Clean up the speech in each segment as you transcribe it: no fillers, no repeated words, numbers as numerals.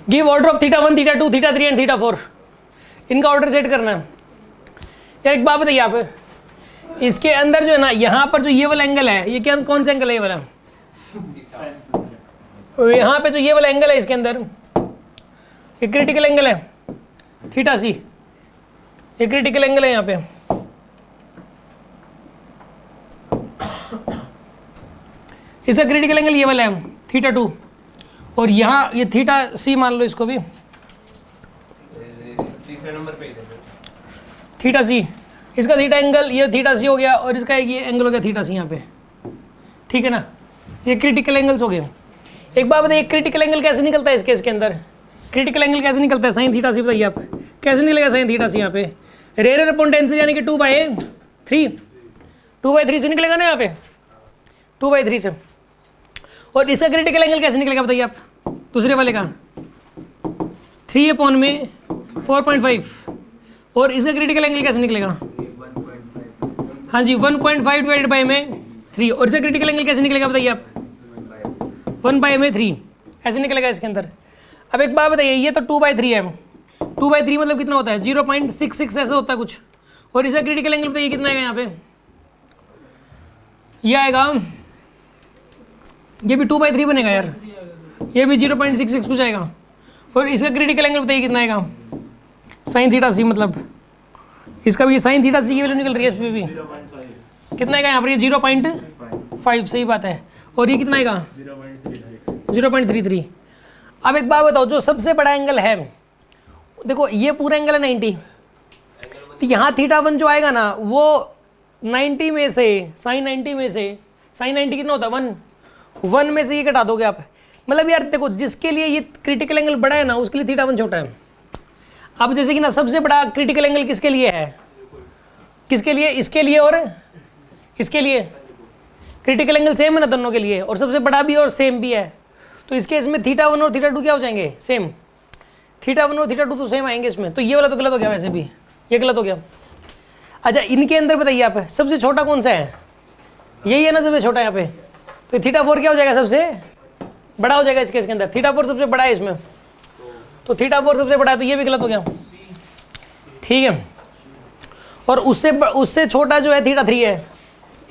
Give order of theta 1, theta 2, theta 3 and theta 4। इनका order set करना है। यार एक बात बताइए आप, इसके अंदर जो है ना, यहाँ पर जो ये वाला एंगल है, ये क्या कौन सा एंगल है? ये वाला यहाँ पे जो ये वाला एंगल है इसके अंदर, ये क्रिटिकल एंगल है थीटा सी, ये क्रिटिकल एंगल है यहाँ पे। इसका क्रिटिकल एंगल ये वाला है थीटा 2, और यहाँ ये थीटा सी मान लो इसको भी, तीसरे नंबर पे थीटा सी। इसका थीटा एंगल ये थीटा सी हो गया, और इसका एक ये एंगल हो गया थीटा सी यहाँ पे, ठीक है ना। ये क्रिटिकल एंगल्स हो गए। एक बात बताइए, क्रिटिकल एंगल कैसे निकलता है इस केस के अंदर? क्रिटिकल एंगल कैसे निकलता है? साइन थीटा सी। बताइए आप कैसे निकलेगा साइन थीटा सी यहाँ पे? रेयर अपॉन टेन से, यानी कि 2/3, 2/3 से निकलेगा ना यहाँ पे, 2/3 से। और इसका क्रिटिकल एंगल कैसे निकलेगा बताइए आप? दूसरे वाले का 3/4.5, और इसका क्रिटिकल एंगल कैसे निकलेगा? हाँ जी 1.5 डिवाइडेड बाई में 3, और इसका क्रिटिकल एंगल कैसे निकलेगा बताइए आप? 1/3 ऐसे निकलेगा इसके अंदर। अब एक बात बताइए, ये तो 2/3 है, 2/3 मतलब कितना होता है? 0.66 ऐसा होता है कुछ। और इसका क्रिटिकल एंगल बताइए कितना आएगा यहाँ पे? ये आएगा, ये भी 2/3 बनेगा यार, ये भी 0.66 कुछ आएगा। और इसका क्रिटिकल एंगल बताइए कितना आएगा? साइन थीटा सी, मतलब इसका भी साइन थीटा सी की वैल्यू निकल रही है इसमें भी। कितना आएगा यहाँ पर? ये 0.5, सही बात है। और ये कितना आएगा? 0.33। अब एक बात बताओ, जो सबसे बड़ा एंगल है, देखो ये पूरा एंगल है 90, तो यहाँ थीटा 1 जो आएगा ना, वो 90 में से, साइन 90 में से, साइन 90 कितना होता है? 1 में से ये घटा दोगे आप। मतलब यार देखो, जिसके लिए ये क्रिटिकल एंगल बड़ा है ना, उसके लिए थीटा 1 छोटा है। अब जैसे कि ना, सबसे बड़ा क्रिटिकल एंगल किसके लिए है? किसके लिए? इसके लिए और इसके लिए। क्रिटिकल एंगल सेम है ना दोनों के लिए, और सबसे बड़ा भी और सेम भी है। तो इसके इसमें थीटा 1 और थीटा 2 क्या हो जाएंगे? सेम। थीटा 1 और थीटा 2 तो सेम आएंगे इसमें। तो ये वाला तो गलत हो गया, वैसे भी ये गलत हो गया। अच्छा, इनके अंदर बताइए आप, सबसे छोटा कौन सा है? यही है ना सबसे छोटा यहाँ पे। तो थीटा 4 क्या हो जाएगा? सबसे बड़ा हो जाएगा इस केस के अंदर। थीटा 4 सबसे बड़ा है इसमें, तो थीटा 4 सबसे बड़ा है, तो ये भी गलत हो गया, ठीक है। और उससे छोटा जो है थीटा 3 है।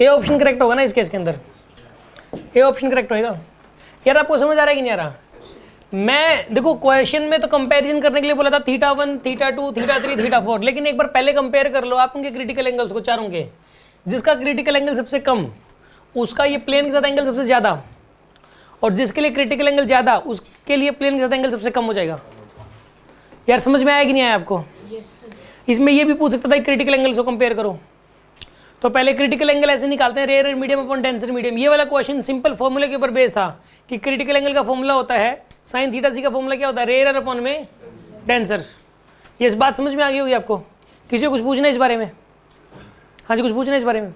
ए ऑप्शन करेक्ट होगा ना इस केस के अंदर? ए ऑप्शन करेक्ट होगा। यार आपको समझ आ रहा है कि नहीं आ रहा? मैं देखो क्वेश्चन में तो कंपैरिजन करने के लिए बोला था थीटा 1, थीटा 2, थीटा 3, थीटा 4, लेकिन एक बार पहले कंपेयर कर लो आप उनके क्रिटिकल एंगल्स को, चारों के। जिसका क्रिटिकल एंगल सबसे कम, उसका ये प्लेन के साथ एंगल सबसे ज़्यादा, और जिसके लिए क्रिटिकल एंगल ज़्यादा, उसके लिए प्लेन के साथ एंगल सबसे कम हो जाएगा। यार समझ में आया कि नहीं आया आपको? इसमें ये भी पूछ सकता था क्रिटिकल एंगल्स को कंपेयर करो। तो पहले क्रिटिकल एंगल ऐसे निकालते हैं, rare medium upon denser medium. ये वाला क्वेश्चन सिंपल फॉर्मूले के ऊपर बेस था कि क्रिटिकल एंगल का फॉर्मूला होता है साइन थीटा सी, का फॉर्मूला क्या होता है? रेयर अपॉन में टेंसर। ये इस बात समझ में आ गई होगी आपको? किसी को कुछ पूछना है इस बारे में? हाँ जी, कुछ पूछना है इस बारे में?